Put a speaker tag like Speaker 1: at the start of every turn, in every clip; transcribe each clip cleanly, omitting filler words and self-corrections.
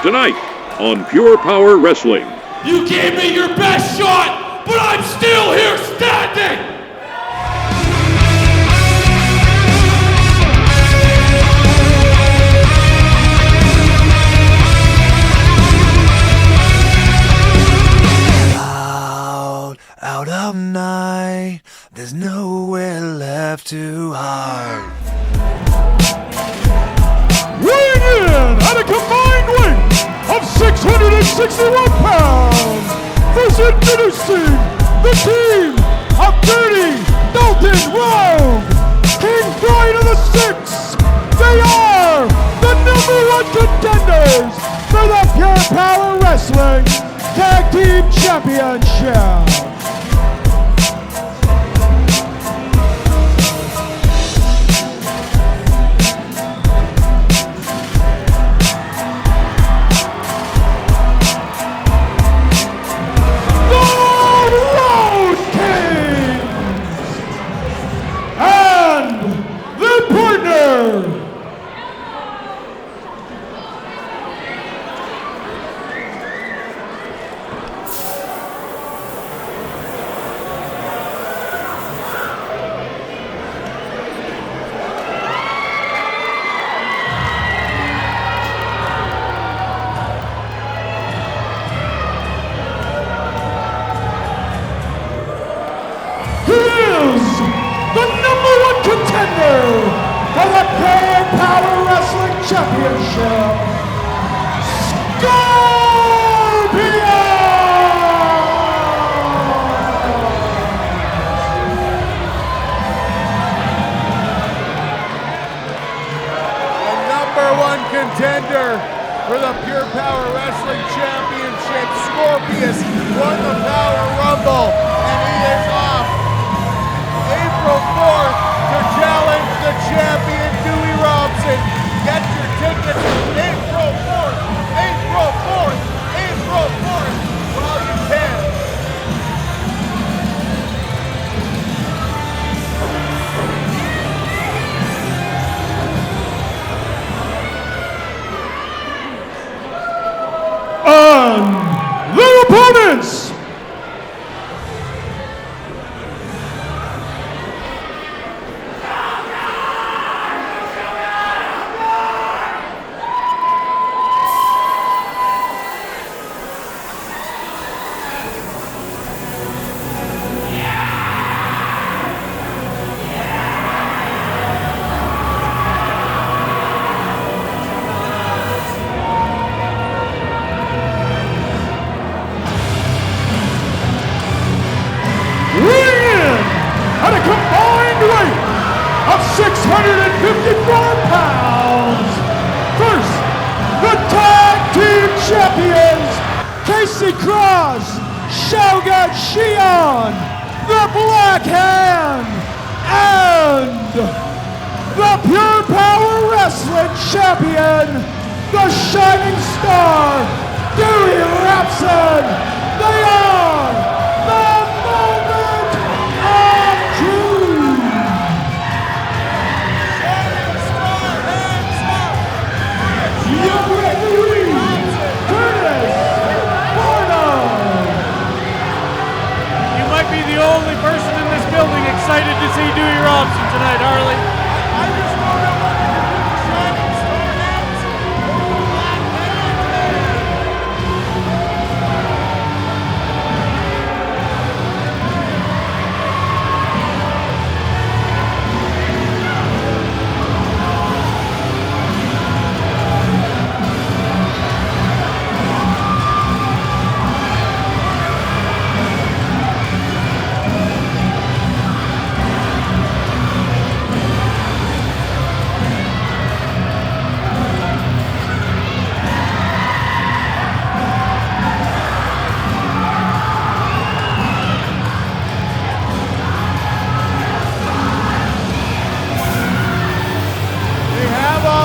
Speaker 1: Tonight on Pure Power Wrestling.
Speaker 2: You gave me your best shot, but I'm still here standing!
Speaker 3: Out of night, there's nowhere left to hide.
Speaker 4: Weighing in at a combined weight of 661 pounds, first introducing the team of Dirty Dalton Rogue, King Bryn of the Six. They are the #1 contenders for the Pure Power Wrestling Tag Team Championship. For the Pure Power Wrestling Championship,
Speaker 5: #1 contender for the Pure Power Wrestling Championship, Scorpious, won the Power Rumble, and he is off April 4th to challenge the champion, Dewey Robson. Get your tickets April 4th, April 4th, April 4th, while you can.
Speaker 4: And their opponents, at a combined weight of 654 pounds. First, the Tag Team Champions, Casey Cross, Shogun Shion, the Black Hand, and the Pure Power Wrestling Champion, the Shining Star, Dewey Robson. They are the Moment of Truth. Young referee, Curtis Barnum.
Speaker 6: You might be the only person in this building excited to see Dewey Robson tonight, Harley.
Speaker 5: I just don't know what to do with the Shining Star hats or the Black Hand.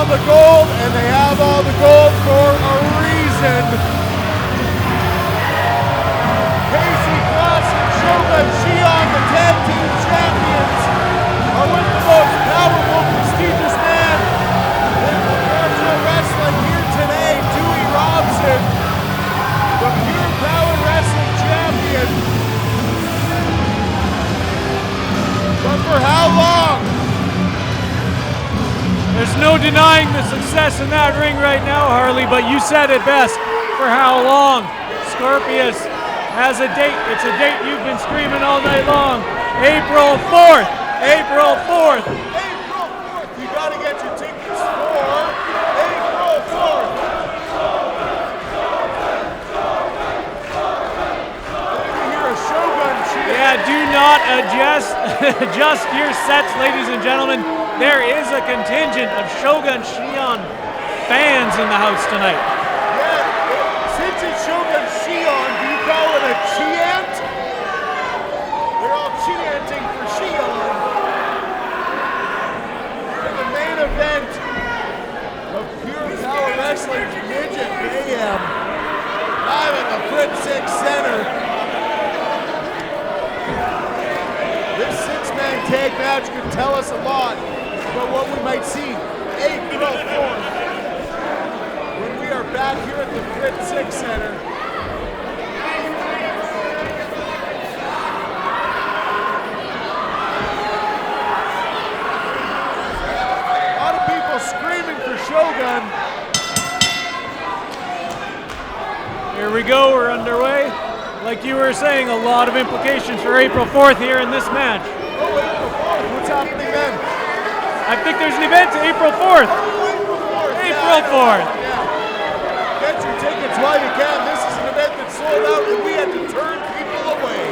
Speaker 5: The gold, and they have all the gold for a reason. Casey Cross and Shogun Shion, the tag team champions, are with the most powerful, prestigious man in professional wrestling here today, Dewey Robson.
Speaker 6: no denying the success in that ring right now, Harley, but you said it best. For how long? Scorpious has a date. It's a date you've been screaming all night long. April 4th. April 4th.
Speaker 5: April 4th. You got to get your tickets for April 4th. Hear a Shogun cheer.
Speaker 6: Yeah, do not adjust your sets, ladies and gentlemen. There is a contingent of Shogun Shion fans in the house tonight.
Speaker 5: Yeah, since it's Shogun Shion, do you call it a chant? They're all chanting for Shion. For the main event of Pure Power Wrestling Midget Mayhem, live at the Fritz 6 Center. This six-man tag match could tell us a lot about what we might see April 4th when we are back here at the Fritz 6 Center. A lot of people screaming for Shogun.
Speaker 6: Here we go, we're underway. Like you were saying, a lot of implications for April 4th here in this match.
Speaker 5: Oh, April 4th, what's happening then?
Speaker 6: I think there's an event April 4th.
Speaker 5: Oh, April 4th.
Speaker 6: April 4th.
Speaker 5: Yeah. Get your tickets while you can. This is an event that's sold out and we had to turn people away.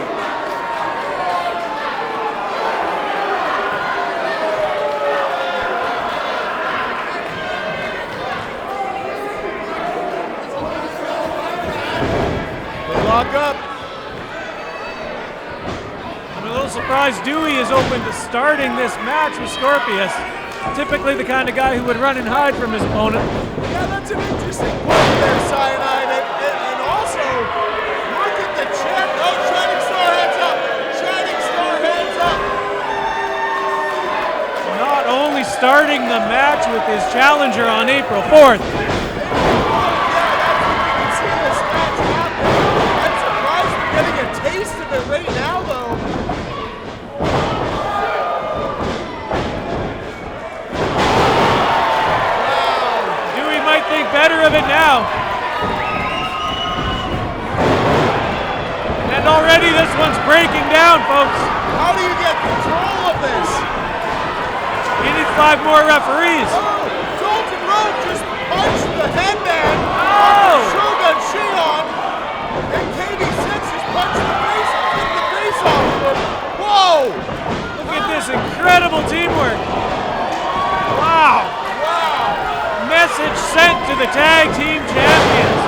Speaker 5: They lock up.
Speaker 6: I'm a little surprised Dewey is open to starting this match with Scorpious. Typically the kind of guy who would run and hide from his opponent.
Speaker 5: Yeah, that's an interesting point there, Cyanide. And also, look at the chat. Oh, Shining Star heads up. Shining Star heads up.
Speaker 6: Not only starting the match with his challenger on April 4th.
Speaker 5: Yeah, that's when we can see this match happen. I'm surprised we're getting a taste of it right now, though.
Speaker 6: Dewey might think better of it now. And already this one's breaking down, folks.
Speaker 5: How do you get control of this?
Speaker 6: You need 5 more referees.
Speaker 5: Oh, Dalton Rogue just punched the headband.
Speaker 6: Oh!
Speaker 5: Shogun Shion. And KB6 just punched the face off of him. Whoa!
Speaker 6: Look at this incredible teamwork. Wow.
Speaker 5: Wow.
Speaker 6: Message sent to the tag team champions.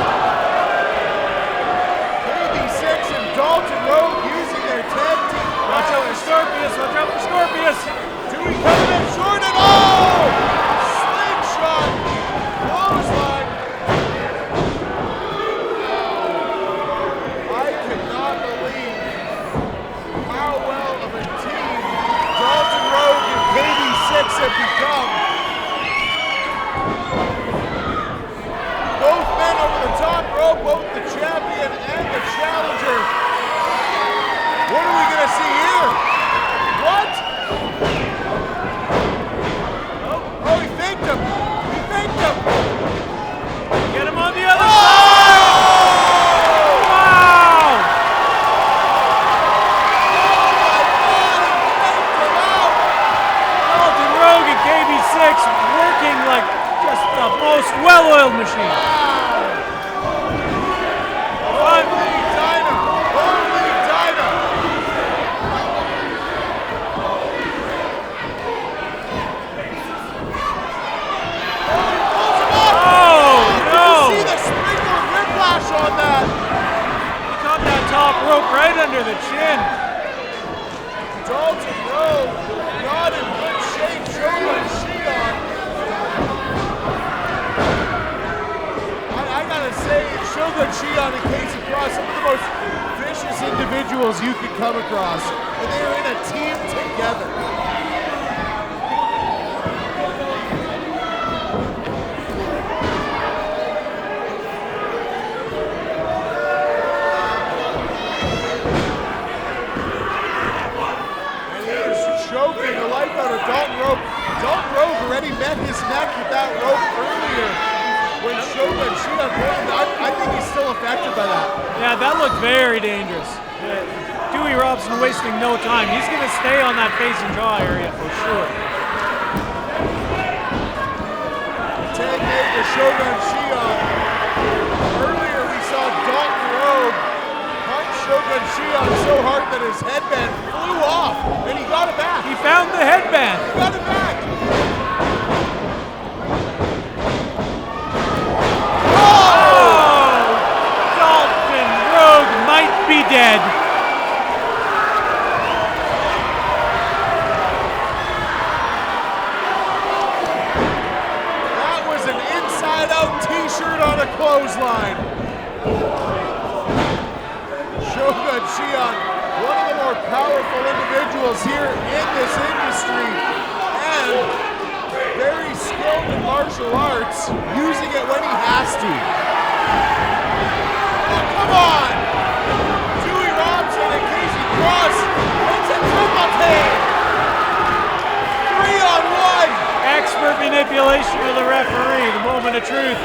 Speaker 5: KB6 and Dalton Rogue using their tag team.
Speaker 6: Watch out for Scorpious, watch out for Scorpious.
Speaker 5: Dewey coming in short and oh! Slingshot. Clothesline. I cannot believe how well of a team Dalton Rogue and KB6 have become. Both men over the top rope, both the champion and the challenger. What are we going to see here? What? Oh, he faked him. He faked him.
Speaker 6: Get him on the other side. Wow. Dalton Rogue and KB6 working like just the most well-oiled machine.
Speaker 5: Holy Dinah! Holy Dinah!
Speaker 6: Oh, no.
Speaker 5: See the sprinkle whiplash on that.
Speaker 6: He caught that top rope right under the chin.
Speaker 5: Dalton Rogue not in good shape. Shogun Shion. I gotta say, Shogun Shion and Casey Cross, some of the most vicious individuals you could come across. And they're in a team together. And he is choking the life out of Dalton Rogue. Dalton Rogue already met his neck with that rope earlier when Shogun Shion pulled him. I think he's still affected by that.
Speaker 6: Yeah, that looked very dangerous. Dewey Robson wasting no time. He's going to stay on that face and jaw area for sure.
Speaker 5: Tag made to Shogun Shion. Earlier we saw Dalton Rogue punch Shogun Shion so hard that his headband flew off, and he got it back.
Speaker 6: He found the headband.
Speaker 5: He got it back.
Speaker 6: Oh! Dalton Rogue might be dead.
Speaker 5: That was an inside-out t-shirt on a clothesline. Shogun Shion, one of the more powerful individuals here in this industry, and very skilled in martial arts, using it when he has to. Oh, come on! Dewey Robson and Casey Cross, it's a triple team! 3-on-1!
Speaker 6: Expert manipulation of the referee, the moment of truth,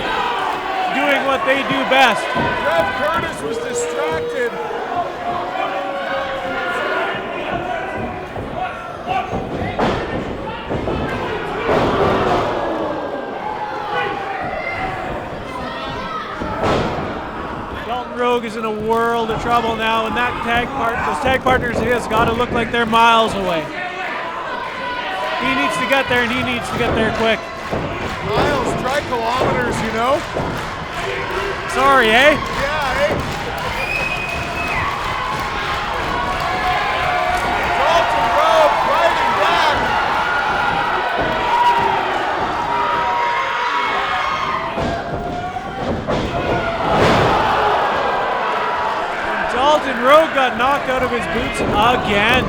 Speaker 6: doing what they do best.
Speaker 5: Rev Curtis was distracted.
Speaker 6: Dalton Rogue is in a world of trouble now, and those tag partners of his got to look like they're miles away. He needs to get there, and he needs to get there quick.
Speaker 5: Miles, try kilometers, you know?
Speaker 6: Sorry, eh?
Speaker 5: Yeah, eh? Dalton Rogue fighting back.
Speaker 6: Dalton Rogue got knocked out of his boots again.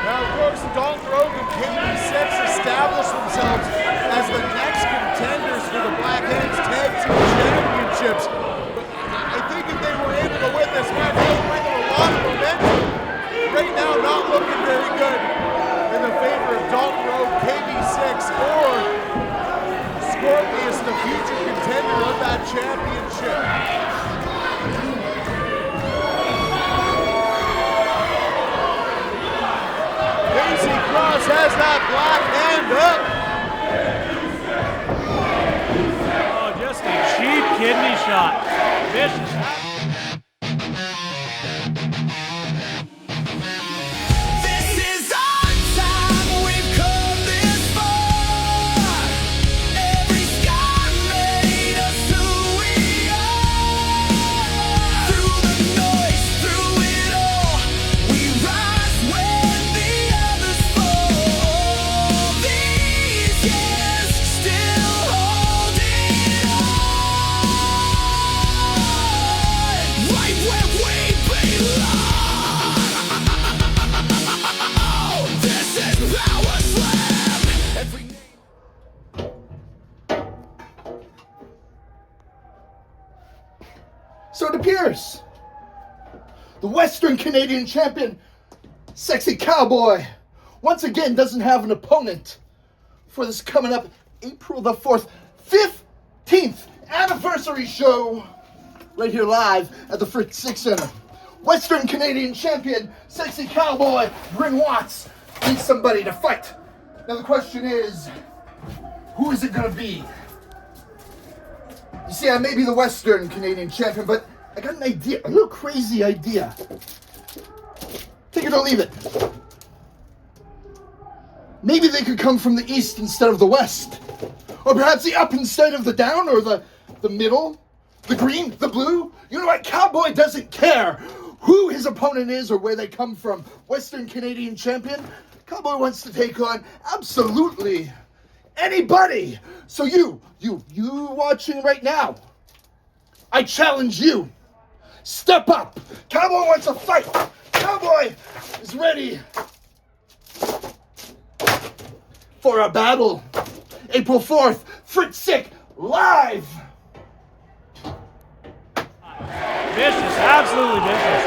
Speaker 5: Now, of course, Dalton Rogue and KB6 established themselves as the next contenders for the Black Hands Tag Team Championships. But I think if they were able to win this match, they would bring them a lot of momentum. Right now, not looking very good in the favor of Dalton Rogue, KB6, or Scorpious, the future contender of that championship. Casey Cross has that black hand up.
Speaker 6: Oh, just a cheap kidney shot. Vicious.
Speaker 3: So it appears the Western Canadian champion, Sexy Cowboy, once again doesn't have an opponent for this coming up April the 4th, 15th anniversary show right here live at the Fritz Six Center. Western Canadian champion, Sexy Cowboy, Bryn Watts needs somebody to fight. Now the question is, who is it going to be? You see, I may be the Western Canadian champion, but I got an idea, a little crazy idea. Take it or leave it. Maybe they could come from the east instead of the west. Or perhaps the up instead of the down, or the middle, the green, the blue. You know what? Cowboy doesn't care who his opponent is or where they come from. Western Canadian champion, Cowboy wants to take on absolutely anybody. So you watching right now, I challenge you. Step up. Cowboy wants a fight. Cowboy is ready for a battle. April 4th, Fritz Sick live.
Speaker 6: Vicious, absolutely vicious.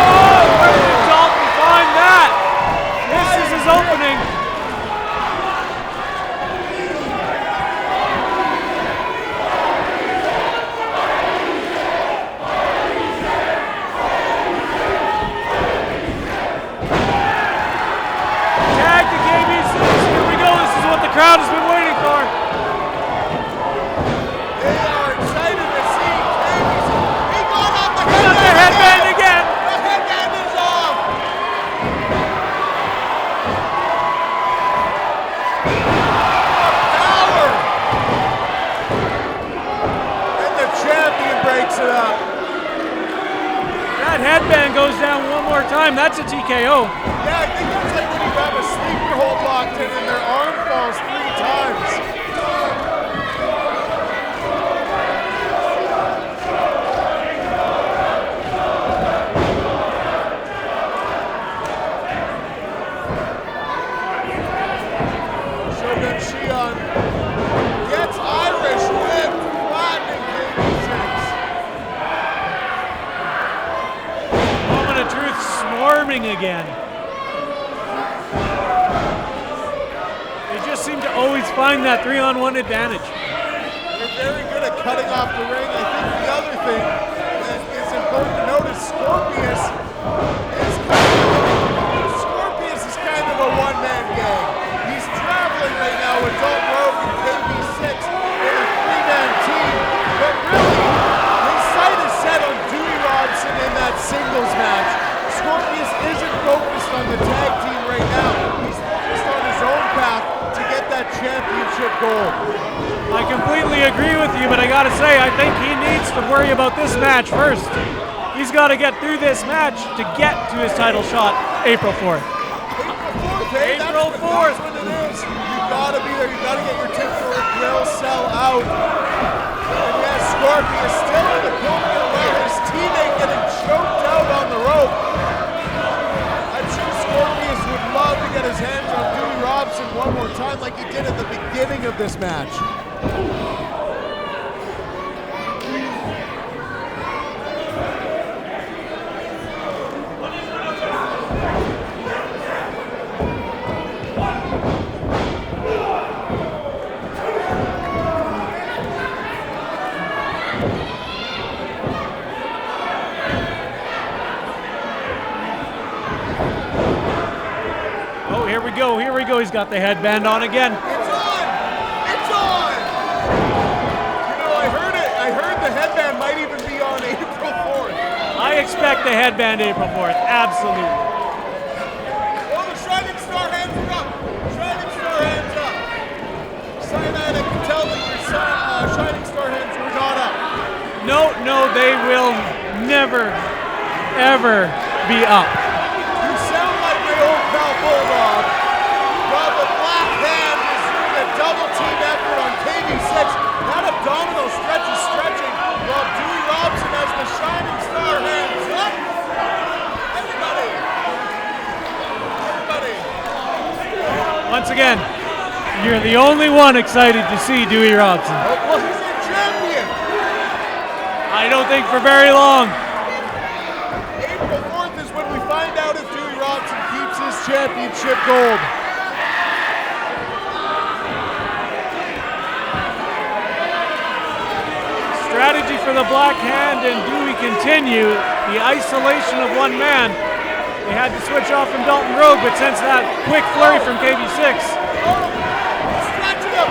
Speaker 6: Oh! crowd has been waiting for.
Speaker 5: They are excited to see KB6. He got off the
Speaker 6: Got the headband again.
Speaker 5: The headband is off. Power. And the champion breaks it up.
Speaker 6: That headband goes down one more time. That's a TKO.
Speaker 5: Yeah, I think that's like when you have a sleeper hold locked in and their arm falls 3 times. Shogun Shion gets Irish whip, flattening KB6.
Speaker 6: Moment of truth swarming again. They just seem to always find that 3-on-1 advantage.
Speaker 5: They're very good at cutting off the ring. I think the other thing that is important to notice, Scorpious is kind of a one-man gang. He's traveling right now with Dalton Rogue and KB6 in a 3-man team, but really, his sight is set on Dewey Robson in that singles match. Scorpious isn't focused on the tag team right now. He's focused on his own path to get that championship goal.
Speaker 6: I completely agree with you, but I gotta say, I think he needs to worry about this match first. He's got to get through this match to get to his title shot April 4th. April 4th.
Speaker 5: That's what it is. You gotta be there. You gotta get your ticket or it will sell out. And yes, Scorpious still in the podium while his teammate getting choked out on the rope. I'm sure Scorpious would love to get his hands on Dewey Robson one more time like he did at the beginning of this match.
Speaker 6: Here we go. He's got the headband on again.
Speaker 5: It's on! It's on! You know, I heard it. I heard the headband might even be on April 4th.
Speaker 6: I expect the headband April 4th. Absolutely.
Speaker 5: Oh, the Shining Star hands are up. Shining Star hands up. Cyanide, I can tell that your Shining Star hands were not up.
Speaker 6: No, they will never, ever be up.
Speaker 5: You sound like my old pal Bulldog. While the black hand is doing a double team effort on KB6, that abdominal stretch is stretching while Dewey Robson has the Shining Star hands up. Everybody.
Speaker 6: Once again, you're the only one excited to see Dewey Robson.
Speaker 5: Well, he's a champion.
Speaker 6: I don't think for very long.
Speaker 5: April 4th is when we find out if Dewey Robson keeps his championship gold.
Speaker 6: Strategy for the Black Hand and Dewey continue. The isolation of one man. They had to switch off from Dalton Rogue, but since that quick flurry from KB6.
Speaker 5: Stretching him.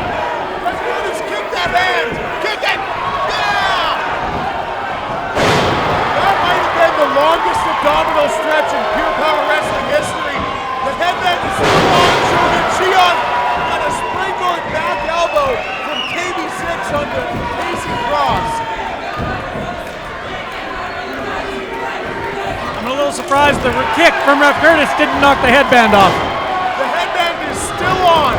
Speaker 5: Let's do this. Kick that hand. Kick it. Yeah! That might have been the longest abdominal stretch in Pure Power Wrestling history. The headband is still on. Shogun Shion on a springboard back elbow from KB6 onto Casey Cross.
Speaker 6: I'm a little surprised the kick from Ref Curtis didn't knock the headband off.
Speaker 5: The headband is still on.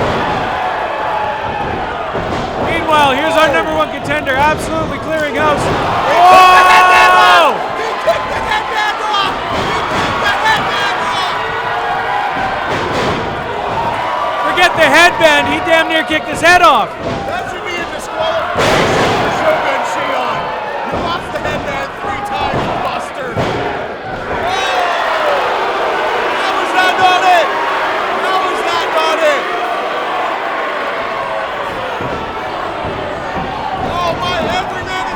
Speaker 6: Meanwhile, here's our #1 contender, absolutely clearing house.
Speaker 5: He
Speaker 6: Oh!
Speaker 5: kicked the headband off. He kicked the headband off.
Speaker 6: Forget the headband, he damn near kicked his head off.
Speaker 5: That should be a disqualification for Shogun Shion. You lost the headband 3 times, Buster. How was that not it? How was that not it? Oh my, every man,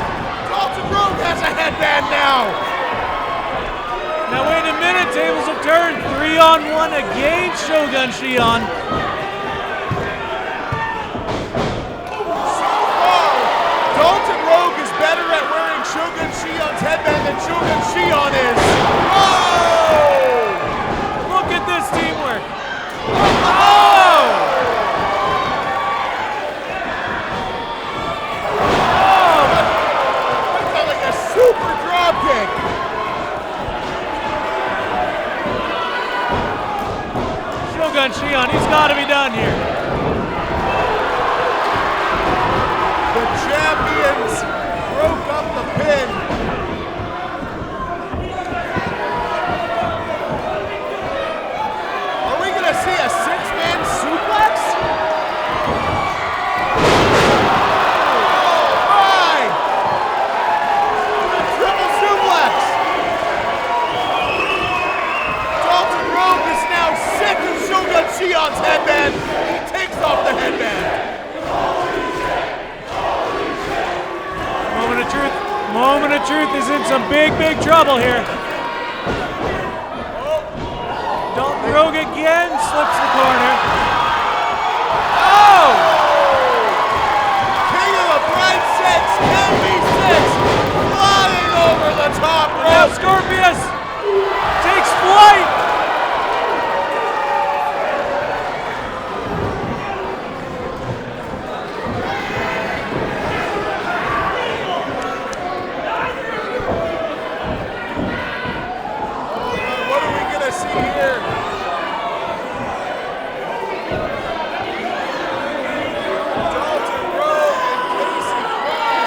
Speaker 5: Dalton Rogue has a headband now.
Speaker 6: Now wait a minute, tables have turned. 3-on-1 against Shogun Shion.
Speaker 5: than Shogun Shion is. Oh!
Speaker 6: Look at this teamwork. Oh!
Speaker 5: That's like a super drop kick.
Speaker 6: Shogun Shion, he's got to be done here.
Speaker 5: The champions broke up the pin. Are we going to see a six-man suplex? Oh my! Triple suplex! Dalton Rogue is now sick of Shogun Shion's headband. He takes off the headband.
Speaker 6: Moment of truth is in some big trouble here. Dalton Rogue again slips the corner. Oh!
Speaker 5: King of the Bright Six, KB6, flying over the top
Speaker 6: Now
Speaker 5: rope.
Speaker 6: Scorpious takes flight.
Speaker 5: What are we gonna see here? Dalton Rogue and Casey Cross.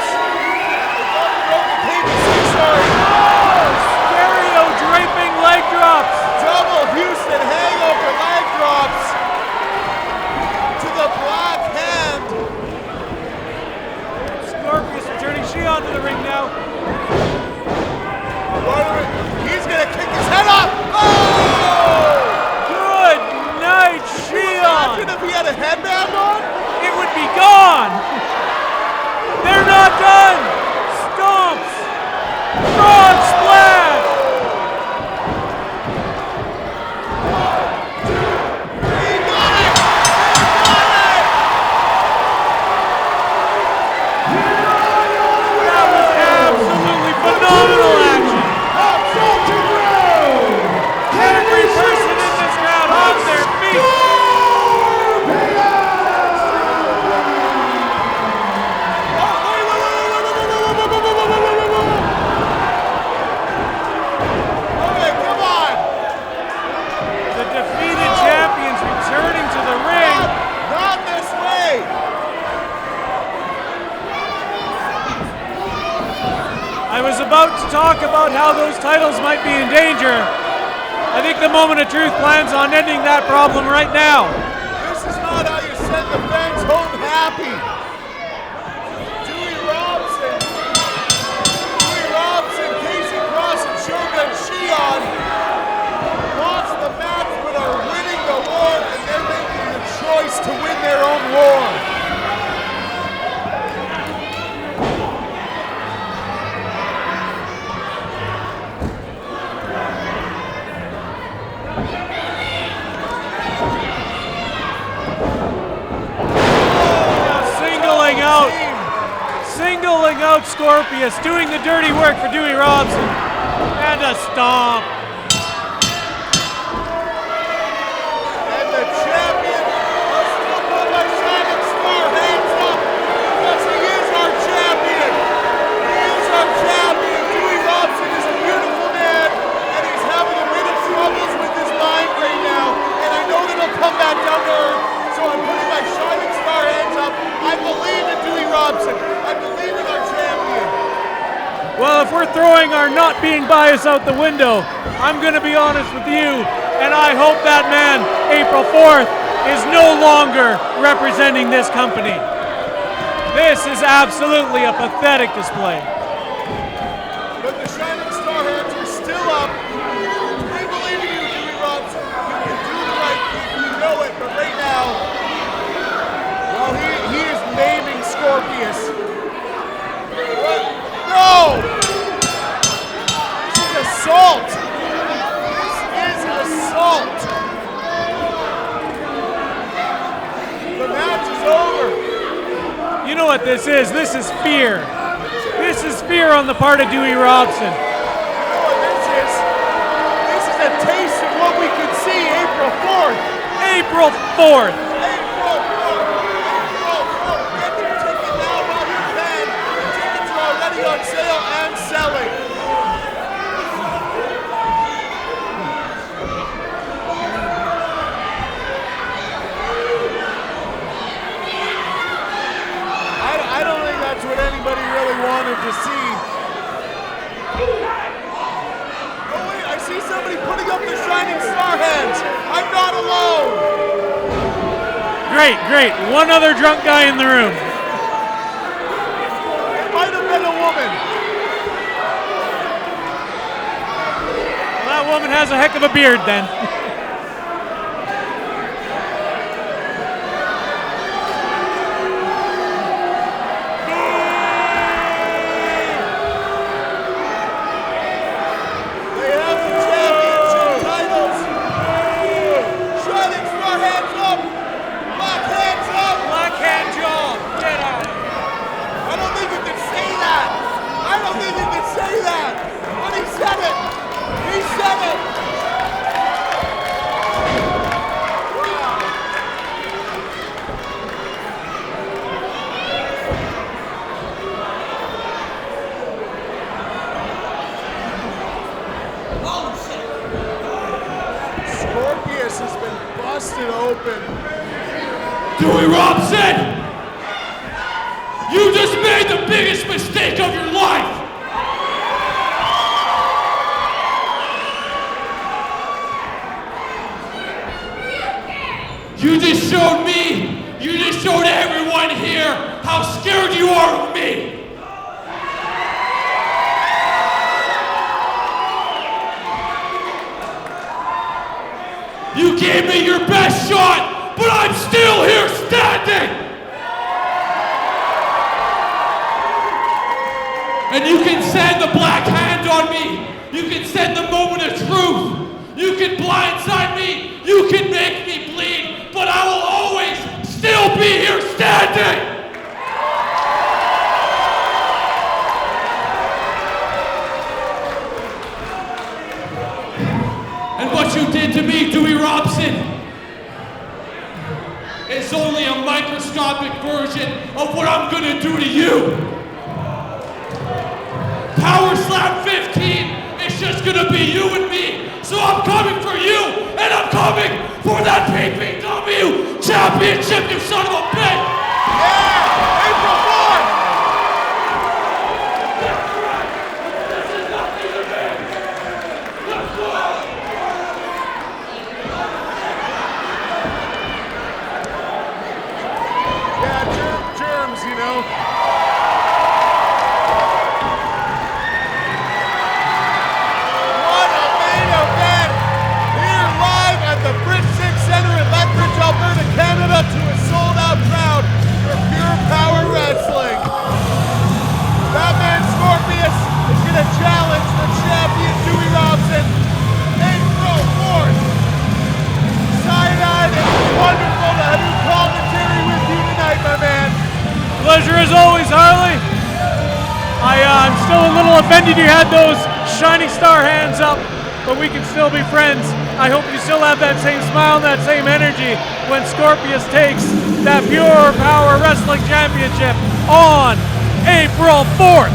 Speaker 5: Dalton Rogue and KB6, sorry.
Speaker 6: Stereo draping leg drops.
Speaker 5: Double Houston hangover leg drops to the black hand.
Speaker 6: Scorpious returning Shion to the ring now.
Speaker 5: He's gonna kick his head off. Oh!
Speaker 6: Good night, Shion.
Speaker 5: Imagine if he had a headband on.
Speaker 6: It would be gone. They're not done. Stomps. Frog splash.
Speaker 5: He got it! He got it!
Speaker 6: That was absolutely phenomenal action. Every person in this crowd on their feet.
Speaker 5: Okay, come on!
Speaker 6: The defeated champions returning to the ring.
Speaker 5: Not this way!
Speaker 6: I was about to talk about how those titles might be in danger. I think the Moment of Truth plans on ending that problem right now.
Speaker 5: This is not how you send the fans home happy. Dewey Robson, Casey Cross, and Shogun Shion lost the match but are winning the war, and they're making the choice to win their own war.
Speaker 6: Singling out Scorpious, doing the dirty work for Dewey Robson. And a stomp.
Speaker 5: And the champion will still put my shining star hands up because he is our champion. He is our champion. Dewey Robson is a beautiful man, and he's having a bit of troubles with his mind right now. And I know that he'll come back down to earth, so I'm putting my shining star hands up. I believe in Dewey Robson. I believe in our champion.
Speaker 6: Well, if we're throwing our not being biased out the window, I'm going to be honest with you, and I hope that man, April 4th, is no longer representing this company. This is absolutely a pathetic display.
Speaker 5: But the shining star hands are still up. We believe in you, Dewey Robson. You can do the right thing. You know it. But right now, well, he is naming Scorpious. What? No! This is assault. This is assault. The match is over.
Speaker 6: You know what this is? This is fear. This is fear on the part of Dewey Robson. April 4th.
Speaker 5: April 4th. Get your ticket now while you can. The tickets are already on sale and selling. I don't think that's what anybody really wanted to see. Oh wait, I see somebody putting up the shining star heads. I'm not alone.
Speaker 6: Great, great. One other drunk guy in the room.
Speaker 5: It might have been a woman.
Speaker 6: Well, that woman has a heck of a beard then.
Speaker 5: They have the championship titles. Shining star hands up. Black hands up.
Speaker 6: Black hand jaw. Get out of here.
Speaker 5: I don't think you can say that. I don't think you can say that. But he said it. He said it. Scorpious has been busted open.
Speaker 2: Dewey Robson! You just made the biggest mistake of your life! You just showed me, you just showed everyone here how scared you are of me! You gave me your best shot, but I'm still here standing! And you can send the black hand on me. You can send the moment of truth. You can blindside me. You can make me bleed, but I will always still be here standing! And what you did to me, Dewey Robson, is only a microscopic version of what I'm gonna do to you. PowerSlam 15 is just gonna be you and me. So I'm coming for you, and I'm coming for that PPW Championship, you son of a bitch!
Speaker 5: Yeah! April 4th!
Speaker 2: This is nothing to me! Let's go!
Speaker 5: Yeah, germs, you know. What a main event! Here live at the Bryn Center in Lethbridge, Alberta, Canada, to a sold-out crowd for Pure Power Wrestling. That man Scorpious is going to challenge the champion Dewey Robson. April 4th. Cyanide, it's wonderful to do commentary with you tonight, my man.
Speaker 6: Pleasure as always, Harley. I'm still a little offended you had those shining star hands up, but we can still be friends. I hope you still have that same smile and that same energy when Scorpious takes that Pure Power Wrestling Championship on April 4th.